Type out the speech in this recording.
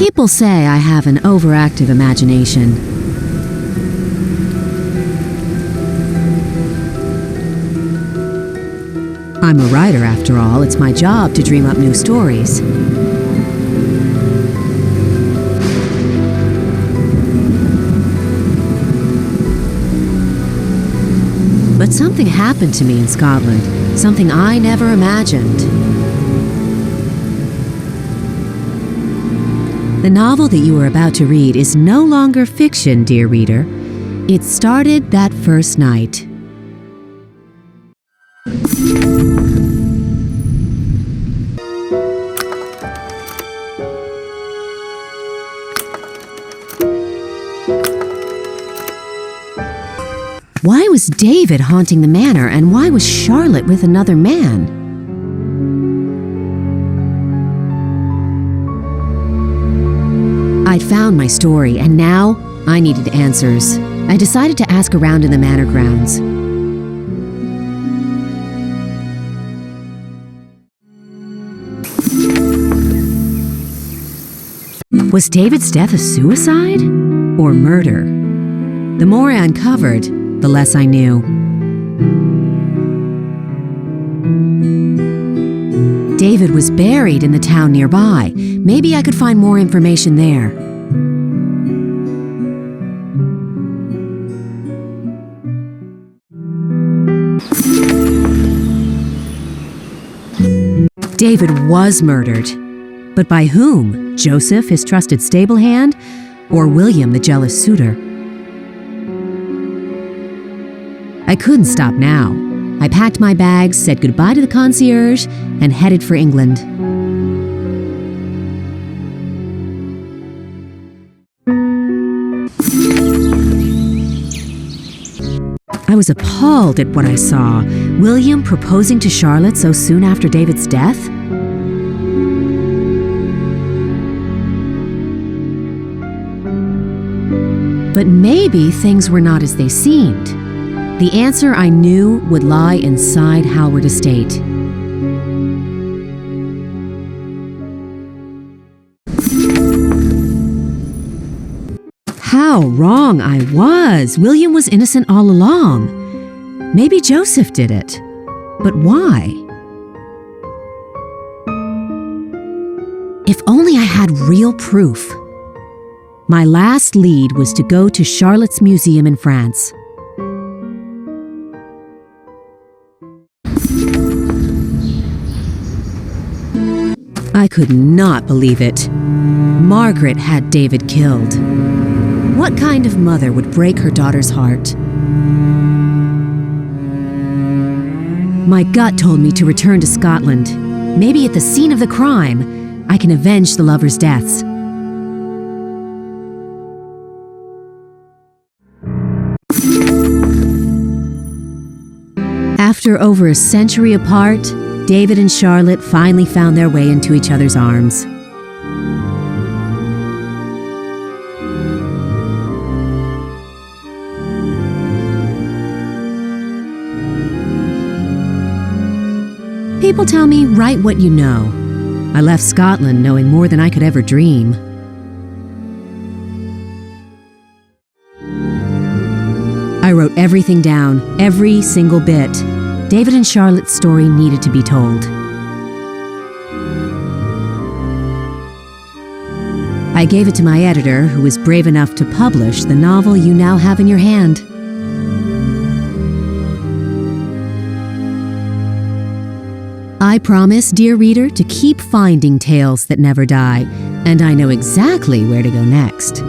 People say I have an overactive imagination. I'm a writer, after all. It's my job to dream up new stories. But something happened to me in Scotland, something I never imagined. The novel that you are about to read is no longer fiction, dear reader. It started that first night. Why was David haunting the manor, and why was Charlotte with another man? I'd found my story, and now I needed answers. I decided to ask around in the manor grounds. Was David's death a suicide or murder? The more I uncovered, the less I knew. David was buried in the town nearby. Maybe I could find more information there. David was murdered. But by whom? Joseph, his trusted stable hand, or William, the jealous suitor? I couldn't stop now. I packed my bags, said goodbye to the concierge, and headed for England. I was appalled at what I saw. William proposing to Charlotte so soon after David's death? But maybe things were not as they seemed. The answer I knew would lie inside Howard Estate. How wrong I was! William was innocent all along. Maybe Joseph did it. But why? If only I had real proof. My last lead was to go to Charlotte's museum in France. I could not believe it. Margaret had David killed. What kind of mother would break her daughter's heart? My gut told me to return to Scotland. Maybe at the scene of the crime, I can avenge the lovers' deaths. After over a century apart, David and Charlotte finally found their way into each other's arms. People tell me, write what you know. I left Scotland knowing more than I could ever dream. I wrote everything down, every single bit. David and Charlotte's story needed to be told. I gave it to my editor, who was brave enough to publish the novel you now have in your hand. I promise, dear reader, to keep finding tales that never die, and I know exactly where to go next.